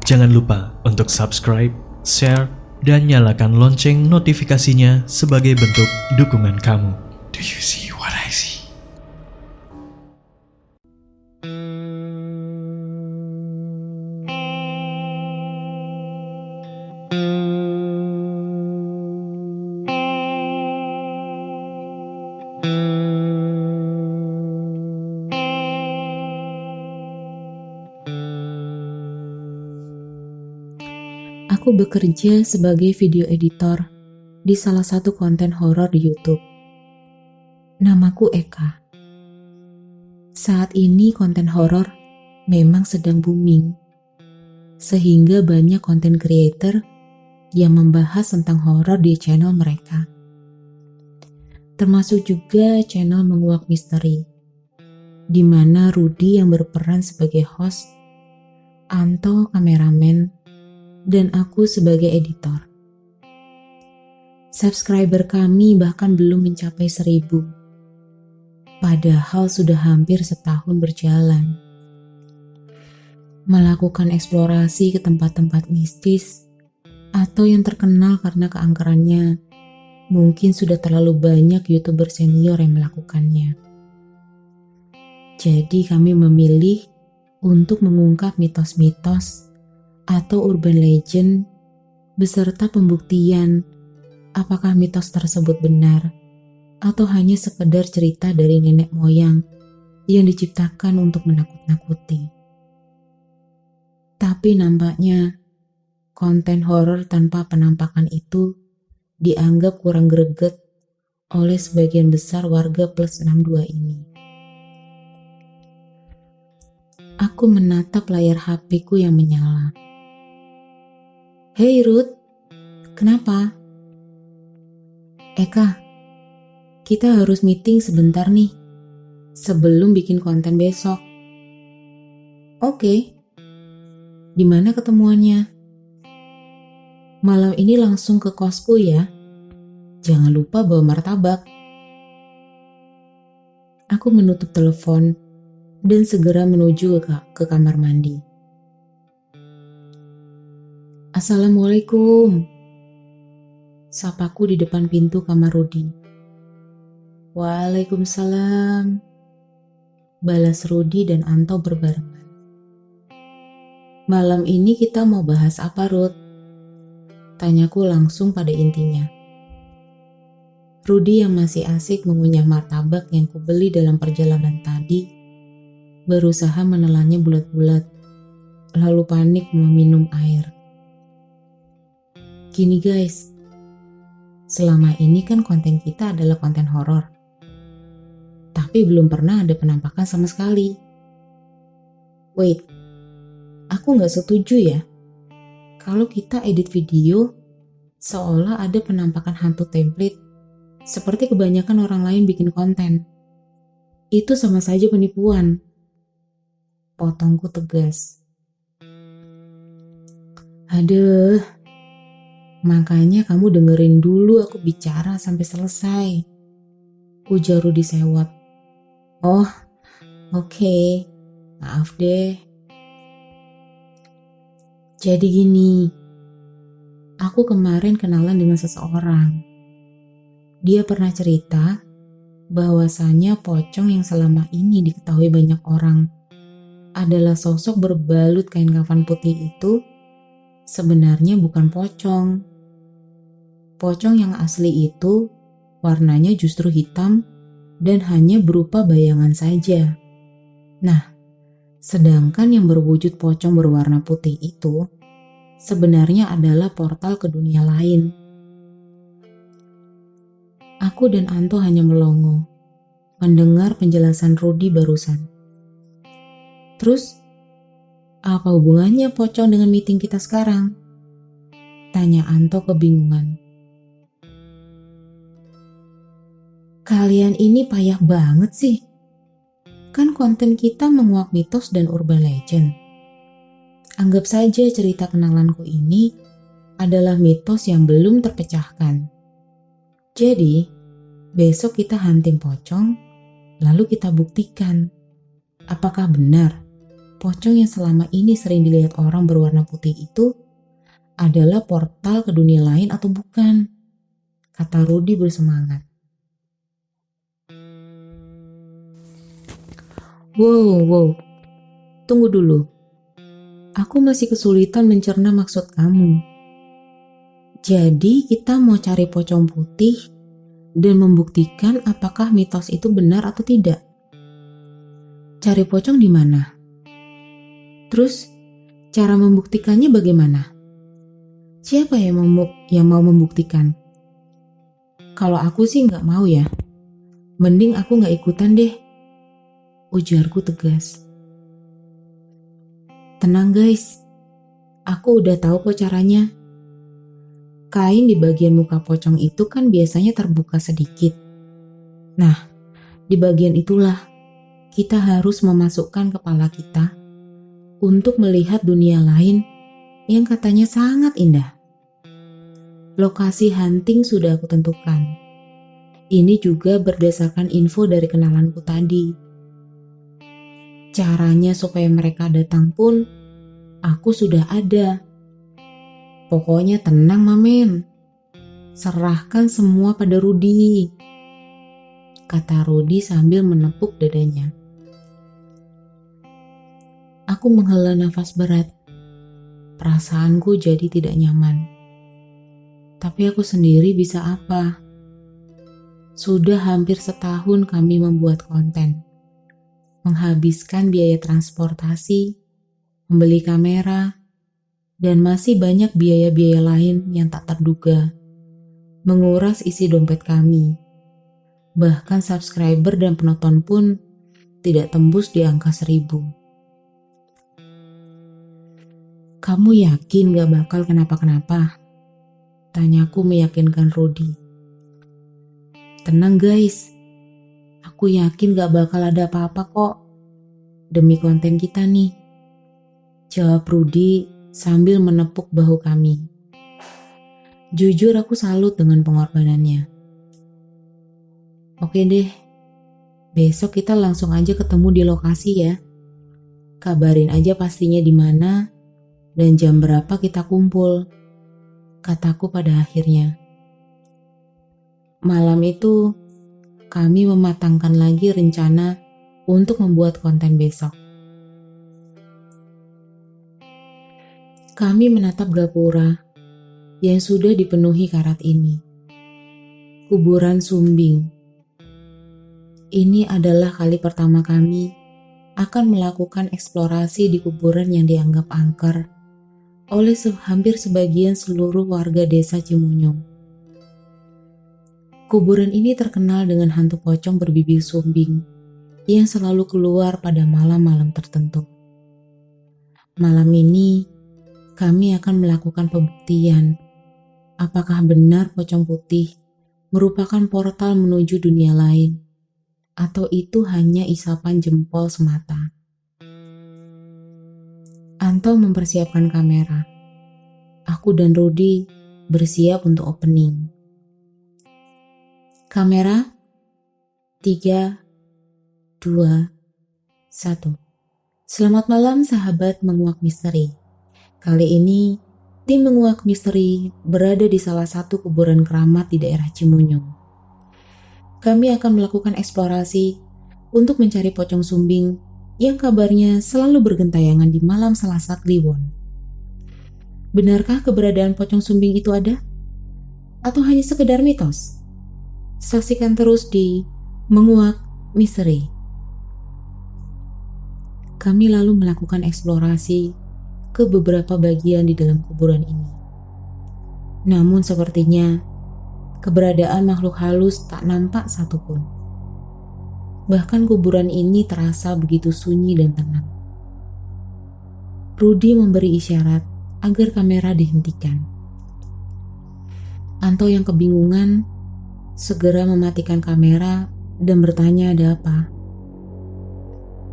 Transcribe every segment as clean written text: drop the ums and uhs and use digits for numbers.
Jangan lupa untuk subscribe, share, dan nyalakan lonceng notifikasinya sebagai bentuk dukungan kamu. Do you see what I see? Aku bekerja sebagai video editor di salah satu konten horor di YouTube. Namaku Eka. Saat ini konten horor memang sedang booming, sehingga banyak konten creator yang membahas tentang horor di channel mereka. Termasuk juga channel Menguak Misteri, di mana Rudy yang berperan sebagai host, Anto kameramen, dan aku sebagai editor. Subscriber kami bahkan belum mencapai 1.000, padahal sudah hampir setahun berjalan. Melakukan eksplorasi ke tempat-tempat mistis atau yang terkenal karena keangkerannya, mungkin sudah terlalu banyak YouTuber senior yang melakukannya. Jadi kami memilih untuk mengungkap mitos-mitos atau urban legend beserta pembuktian apakah mitos tersebut benar atau hanya sekedar cerita dari nenek moyang yang diciptakan untuk menakut-nakuti. Tapi nampaknya konten horor tanpa penampakan itu dianggap kurang greget oleh sebagian besar warga plus 62 ini. Aku menatap layar HP-ku yang menyala. Hey Ruth, kenapa? Eka, kita harus meeting sebentar nih, sebelum bikin konten besok. Oke, di mana ketemuannya? Malam ini langsung ke kosku ya, jangan lupa bawa martabak. Aku menutup telepon dan segera menuju ke kamar mandi. Assalamualaikum. Sapaku di depan pintu kamar Rudy. Waalaikumsalam. Balas Rudy dan Anto berbarengan. Malam ini kita mau bahas apa, Ruth? Tanyaku langsung pada intinya. Rudy yang masih asik mengunyah martabak yang kubeli dalam perjalanan tadi, berusaha menelannya bulat-bulat, lalu panik meminum air. Gini guys, selama ini kan konten kita adalah konten horor, tapi belum pernah ada penampakan sama sekali. Wait, aku gak setuju ya kalau kita edit video seolah ada penampakan hantu template seperti kebanyakan orang lain bikin konten. Itu sama saja penipuan. Potongku tegas. Aduh, makanya kamu dengerin dulu aku bicara sampai selesai. Ujar Rudy sewot. Oh, oke. Maaf deh. Jadi gini, aku kemarin kenalan dengan seseorang. Dia pernah cerita bahwasanya pocong yang selama ini diketahui banyak orang adalah sosok berbalut kain kafan putih itu sebenarnya bukan pocong. Pocong yang asli itu warnanya justru hitam dan hanya berupa bayangan saja. Nah, sedangkan yang berwujud pocong berwarna putih itu sebenarnya adalah portal ke dunia lain. Aku dan Anto hanya melongo mendengar penjelasan Rudy barusan. Terus, apa hubungannya pocong dengan meeting kita sekarang? Tanya Anto kebingungan. Kalian ini payah banget sih. Kan konten kita menguak mitos dan urban legend. Anggap saja cerita kenalanku ini adalah mitos yang belum terpecahkan. Jadi, besok kita hunting pocong, lalu kita buktikan apakah benar pocong yang selama ini sering dilihat orang berwarna putih itu adalah portal ke dunia lain atau bukan? Kata Rudy bersemangat. Wow, tunggu dulu. Aku masih kesulitan mencerna maksud kamu. Jadi kita mau cari pocong putih dan membuktikan apakah mitos itu benar atau tidak. Cari pocong di mana? Terus cara membuktikannya bagaimana? Siapa yang mau membuktikan? Kalau aku sih nggak mau ya. Mending aku nggak ikutan deh. Ujarku tegas. Tenang guys, aku udah tahu kok caranya. Kain di bagian muka pocong itu kan biasanya terbuka sedikit. Nah, di bagian itulah kita harus memasukkan kepala kita untuk melihat dunia lain yang katanya sangat indah. Lokasi hunting sudah aku tentukan. Ini juga berdasarkan info dari kenalanku tadi. Caranya supaya mereka datang pun aku sudah ada. Pokoknya tenang Mamen. Serahkan semua pada Rudy. Kata Rudy sambil menepuk dadanya. Aku menghela nafas berat. Perasaanku jadi tidak nyaman. Tapi aku sendiri bisa apa? Sudah hampir setahun kami membuat konten. Menghabiskan biaya transportasi, membeli kamera, dan masih banyak biaya-biaya lain yang tak terduga. Menguras isi dompet kami. Bahkan subscriber dan penonton pun tidak tembus di angka 1000. Kamu yakin gak bakal kenapa-kenapa? Tanyaku meyakinkan Rudy. Tenang guys, aku yakin gak bakal ada apa-apa kok. Demi konten kita nih. Jawab Rudy sambil menepuk bahu kami. Jujur aku salut dengan pengorbanannya. Oke deh, besok kita langsung aja ketemu di lokasi ya. Kabarin aja pastinya di mana dan jam berapa kita kumpul, kataku pada akhirnya. Malam itu, kami mematangkan lagi rencana untuk membuat konten besok. Kami menatap gapura yang sudah dipenuhi karat ini. Kuburan Sumbing. Ini adalah kali pertama kami akan melakukan eksplorasi di kuburan yang dianggap angker oleh hampir sebagian seluruh warga desa Cimunyung. Kuburan ini terkenal dengan hantu pocong berbibir sumbing yang selalu keluar pada malam-malam tertentu. Malam ini, kami akan melakukan pembuktian apakah benar pocong putih merupakan portal menuju dunia lain, atau itu hanya isapan jempol semata. Anto mempersiapkan kamera. Aku dan Rudy bersiap untuk opening. Kamera 3, 2, 1. Selamat malam sahabat menguak misteri. Kali ini tim menguak misteri berada di salah satu kuburan keramat di daerah Cimunyung. Kami akan melakukan eksplorasi untuk mencari pocong sumbing yang kabarnya selalu bergentayangan di malam Selasa Kliwon. Benarkah keberadaan pocong sumbing itu ada? Atau hanya sekedar mitos? Saksikan terus di Menguak Misteri. Kami lalu melakukan eksplorasi ke beberapa bagian di dalam kuburan ini. Namun sepertinya keberadaan makhluk halus tak nampak satupun. Bahkan kuburan ini terasa begitu sunyi dan tenang. Rudy memberi isyarat agar kamera dihentikan. Anto yang kebingungan segera mematikan kamera dan bertanya ada apa.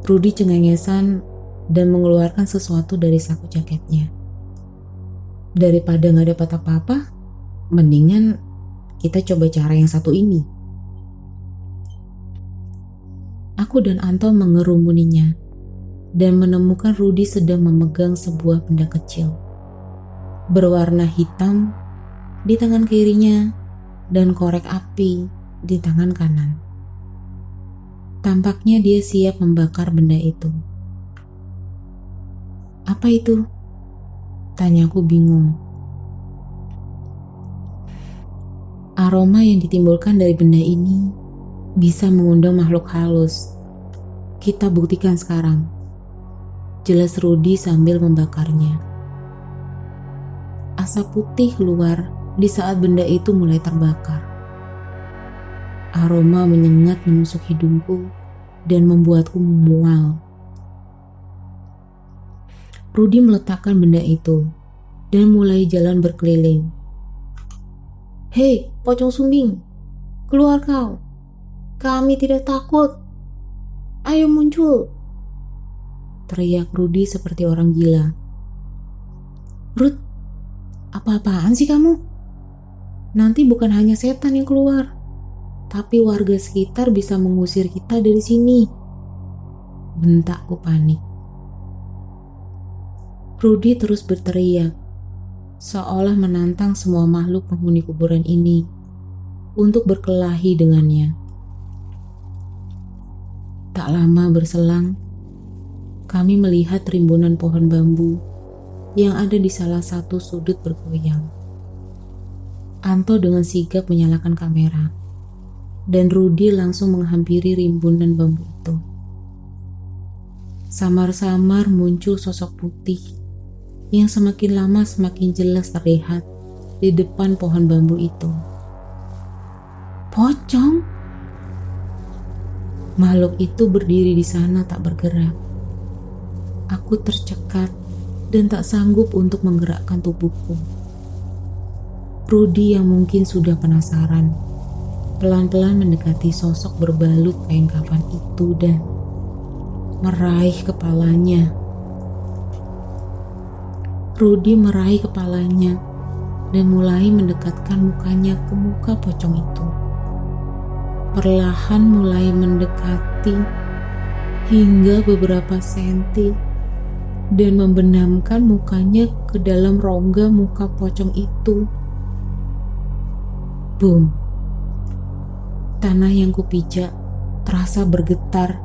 Rudy cengengesan dan mengeluarkan sesuatu dari saku jaketnya. Daripada gak dapat apa-apa, mendingan kita coba cara yang satu ini. Aku dan Anto mengerumuninya. dan menemukan Rudi sedang memegang sebuah benda kecil berwarna hitam di tangan kirinya dan korek api di tangan kanan. Tampaknya dia siap membakar benda itu. "Apa itu?" tanyaku bingung. Aroma yang ditimbulkan dari benda ini bisa mengundang makhluk halus. "Kita buktikan sekarang," jelas Rudi sambil membakarnya. Asap putih keluar di saat benda itu mulai terbakar. Aroma menyengat menusuk hidungku dan membuatku mual. Rudi meletakkan benda itu dan mulai jalan berkeliling. "Hei, pocong sumbing, keluar kau. Kami tidak takut. Ayo muncul," teriak Rudi seperti orang gila. "Rud, apa-apaan sih kamu? Nanti bukan hanya setan yang keluar, tapi warga sekitar bisa mengusir kita dari sini," bentakku panik. Rudi terus berteriak, seolah menantang semua makhluk penghuni kuburan ini untuk berkelahi dengannya. Tak lama berselang, kami melihat rimbunan pohon bambu yang ada di salah satu sudut bergoyang. Anto dengan sigap menyalakan kamera, dan Rudi langsung menghampiri rimbunan bambu itu. Samar-samar muncul sosok putih yang semakin lama semakin jelas terlihat di depan pohon bambu itu. Pocong? Makhluk itu berdiri di sana tak bergerak. Aku tercekat dan tak sanggup untuk menggerakkan tubuhku. Rudi yang mungkin sudah penasaran, pelan-pelan mendekati sosok berbalut kain kafan itu dan meraih kepalanya. Rudi meraih kepalanya dan mulai mendekatkan mukanya ke muka pocong itu. Perlahan mulai mendekati hingga beberapa senti dan membenamkan mukanya ke dalam rongga muka pocong itu. Boom. Tanah yang kupijak terasa bergetar,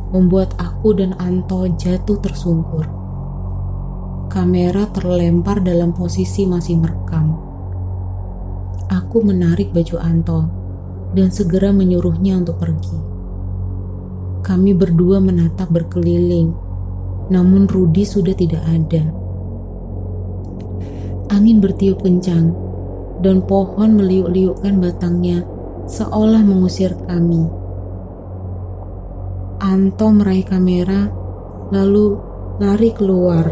membuat aku dan Anto jatuh tersungkur. Kamera terlempar dalam posisi masih merekam. Aku menarik baju Anto dan segera menyuruhnya untuk pergi. Kami berdua menatap berkeliling, namun Rudi sudah tidak ada. Angin bertiup kencang dan pohon meliuk-liukkan batangnya seolah mengusir kami. Anto meraih kamera lalu lari keluar.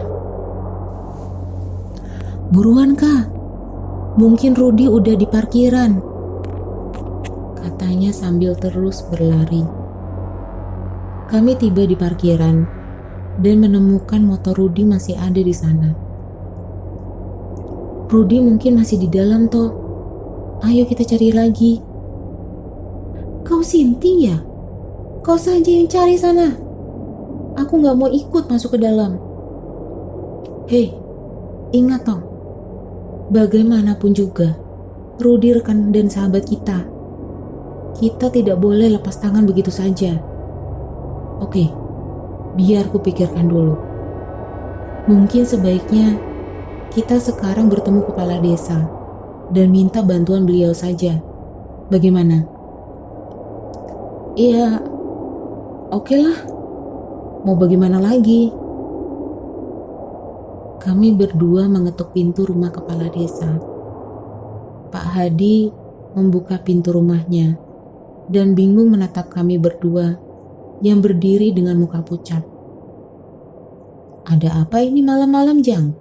"Buruan Kak, mungkin Rudi udah di parkiran," katanya sambil terus berlari. Kami tiba di parkiran dan menemukan motor Rudi masih ada di sana. "Rudi mungkin masih di dalam toh. Ayo kita cari lagi." "Kau sinting ya? Kau saja yang cari sana. Aku gak mau ikut masuk ke dalam." "Hei, ingat toh, bagaimanapun juga Rudi rekan dan sahabat kita. Kita tidak boleh lepas tangan begitu saja. Oke, biar kupikirkan dulu. Mungkin sebaiknya kita sekarang bertemu kepala desa dan minta bantuan beliau saja. Bagaimana?" "Iya, oke lah. Mau bagaimana lagi?" Kami berdua mengetuk pintu rumah kepala desa. Pak Hadi membuka pintu rumahnya dan bingung menatap kami berdua yang berdiri dengan muka pucat. "Ada apa ini malam-malam, Jang?"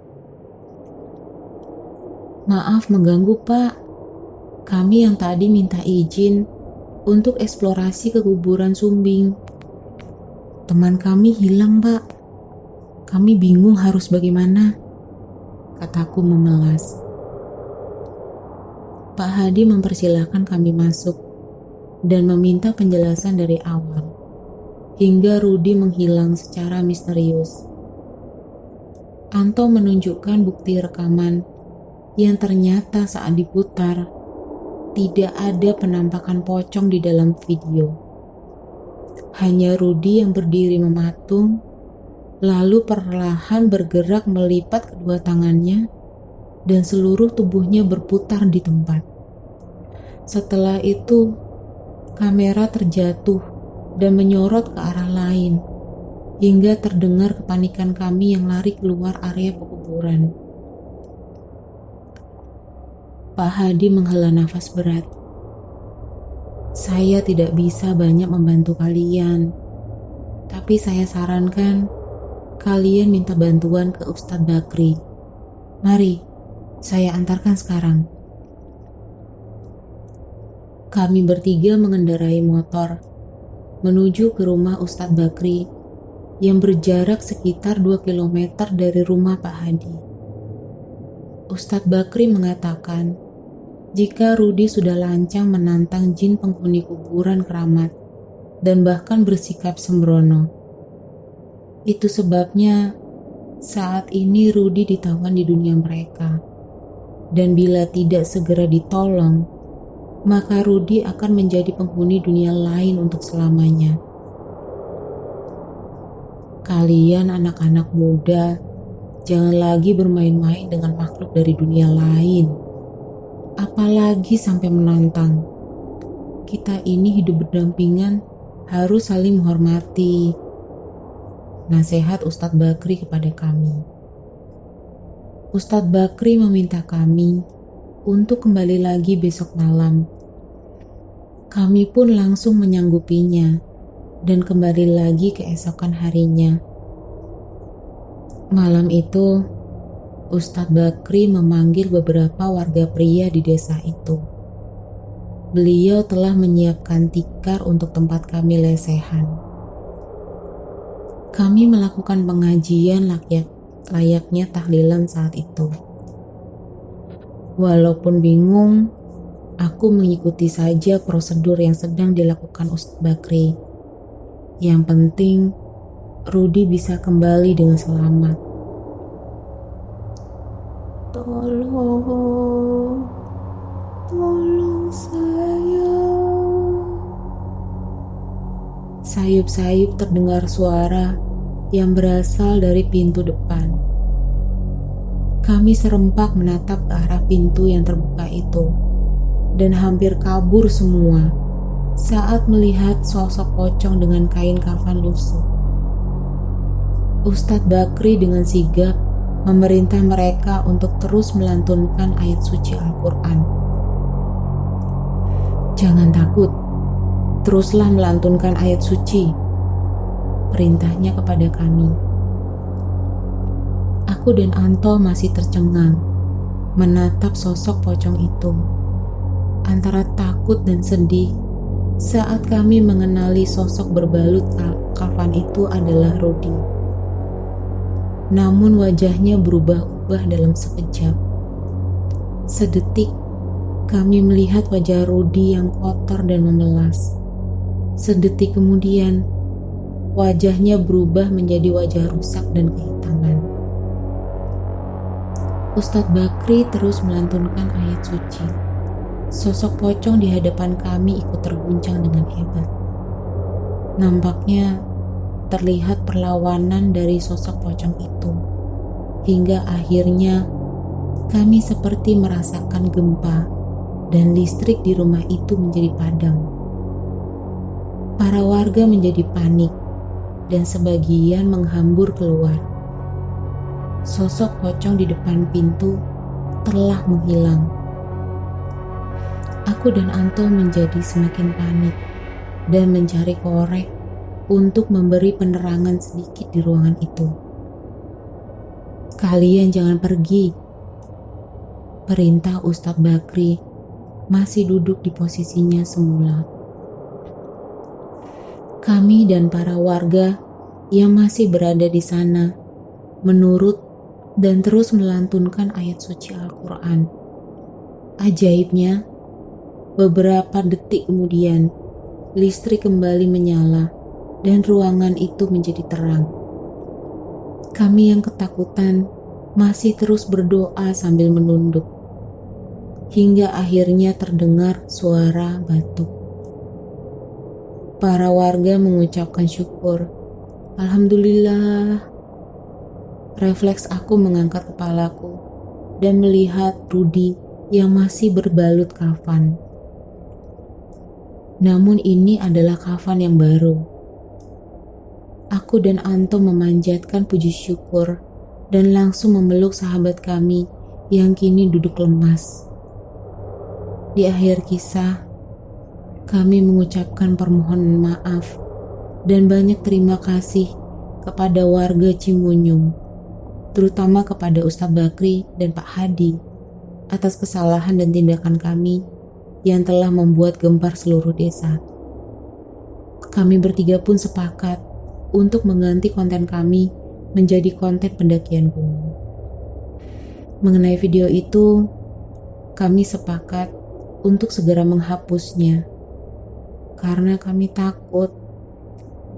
"Maaf mengganggu, Pak. Kami yang tadi minta izin untuk eksplorasi ke kuburan Sumbing. Teman kami hilang, Pak. Kami bingung harus bagaimana," kataku memelas. Pak Hadi mempersilahkan kami masuk dan meminta penjelasan dari awal. hingga Rudi menghilang secara misterius. Anto menunjukkan bukti rekaman yang ternyata saat diputar tidak ada penampakan pocong di dalam video. Hanya Rudi yang berdiri mematung, lalu perlahan bergerak melipat kedua tangannya dan seluruh tubuhnya berputar di tempat. Setelah itu, kamera terjatuh dan menyorot ke arah lain, hingga terdengar kepanikan kami yang lari keluar area pekuburan. Pak Hadi menghela nafas berat. Saya tidak bisa banyak membantu kalian, tapi saya sarankan kalian minta bantuan ke Ustadz Bakri. Mari, saya antarkan sekarang. Kami bertiga mengendarai motor menuju ke rumah Ustadz Bakri yang berjarak sekitar 2 km dari rumah Pak Hadi. Ustadz Bakri mengatakan jika Rudi sudah lancang menantang jin penghuni kuburan keramat dan bahkan bersikap sembrono. Itu sebabnya saat ini Rudi ditawan di dunia mereka. Dan bila tidak segera ditolong, maka Rudi akan menjadi penghuni dunia lain untuk selamanya. Kalian anak-anak muda, jangan lagi bermain-main dengan makhluk dari dunia lain. Apalagi sampai menantang. Kita ini hidup berdampingan, harus saling menghormati. Nasihat Ustadz Bakri kepada kami. Ustadz Bakri meminta kami untuk kembali lagi besok malam. Kami pun langsung menyanggupinya dan kembali lagi keesokan harinya. Malam itu, Ustadz Bakri memanggil beberapa warga pria di desa itu. Beliau telah menyiapkan tikar untuk tempat kami lesehan. Kami melakukan pengajian layaknya tahlilan saat itu. Walaupun bingung, aku mengikuti saja prosedur yang sedang dilakukan Ustadz Bakri. Yang penting, Rudi bisa kembali dengan selamat. Tolong saya. Sayup-sayup terdengar suara yang berasal dari pintu depan. Kami serempak menatap ke arah pintu yang terbuka itu dan hampir kabur semua saat melihat sosok pocong dengan kain kafan lusuh. Ustadz Bakri dengan sigap memerintah mereka untuk terus melantunkan ayat suci Al-Quran. Jangan takut, teruslah melantunkan ayat suci, perintahnya kepada kami. Aku dan Anto masih tercengang menatap sosok pocong itu, antara takut dan sedih saat kami mengenali sosok berbalut kafan itu adalah Rudi. Namun wajahnya berubah-ubah dalam sekejap. Sedetik, kami melihat wajah Rudi yang kotor dan memelas. Sedetik kemudian, wajahnya berubah menjadi wajah rusak dan kehitaman. Ustadz Bakri terus melantunkan ayat suci. Sosok pocong di hadapan kami ikut terguncang dengan hebat. Nampaknya terlihat perlawanan dari sosok pocong itu. Hingga akhirnya kami seperti merasakan gempa dan listrik di rumah itu menjadi padam. Para warga menjadi panik dan sebagian menghambur keluar. Sosok pocong di depan pintu telah menghilang. Aku dan Anto menjadi semakin panik dan mencari korek untuk memberi penerangan sedikit di ruangan itu. Kalian jangan pergi, perintah Ustadz Bakri masih duduk di posisinya semula. Kami dan para warga yang masih berada di sana menurut dan terus melantunkan ayat suci Al-Quran. Ajaibnya, beberapa detik kemudian listrik kembali menyala dan ruangan itu menjadi terang. Kami yang ketakutan masih terus berdoa sambil menunduk, hingga akhirnya terdengar suara batuk. Para warga mengucapkan syukur. Alhamdulillah. Refleks aku mengangkat kepalaku dan melihat Rudy yang masih berbalut kafan. Namun ini adalah kafan yang baru. Aku dan Anto memanjatkan puji syukur dan langsung memeluk sahabat kami yang kini duduk lemas. Di akhir kisah, kami mengucapkan permohonan maaf dan banyak terima kasih kepada warga Cimunyung, terutama kepada Ustadz Bakri dan Pak Hadi atas kesalahan dan tindakan kami yang telah membuat gempar seluruh desa. Kami bertiga pun sepakat untuk mengganti konten kami menjadi konten pendakian gunung. Mengenai video itu, kami sepakat untuk segera menghapusnya karena kami takut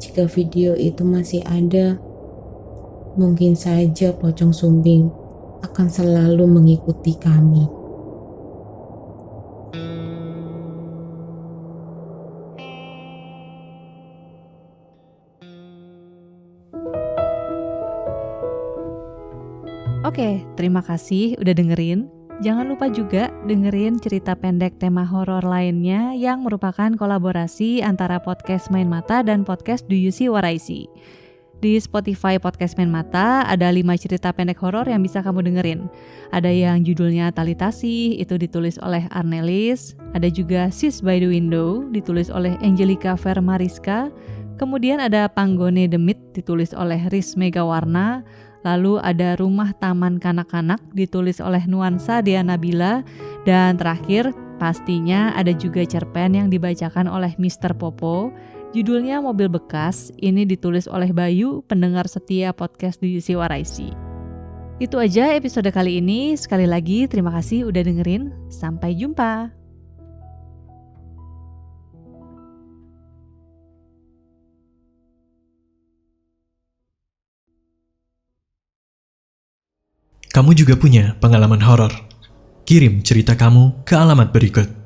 jika video itu masih ada, mungkin saja pocong sumbing akan selalu mengikuti kami. Oke, terima kasih udah dengerin. Jangan lupa juga dengerin cerita pendek tema horor lainnya yang merupakan kolaborasi antara podcast Main Mata dan podcast Do You See What I See. Di Spotify podcast Main Mata ada 5 cerita pendek horor yang bisa kamu dengerin. Ada yang judulnya Talitasi, itu ditulis oleh Arnelis. Ada juga Sis by the Window, ditulis oleh Angelica Vermariska. Kemudian ada Panggone Demit, ditulis oleh Riz Megawarna. Lalu ada Rumah Taman Kanak-Kanak, ditulis oleh Nuansa Dea Nabila. Dan terakhir, pastinya ada juga cerpen yang dibacakan oleh Mr. Popo. Judulnya Mobil Bekas, ini ditulis oleh Bayu, pendengar setia podcast Do You See What I See. Itu aja episode kali ini. Sekali lagi terima kasih udah dengerin. Sampai jumpa. Kamu juga punya pengalaman horor? Kirim cerita kamu ke alamat berikut.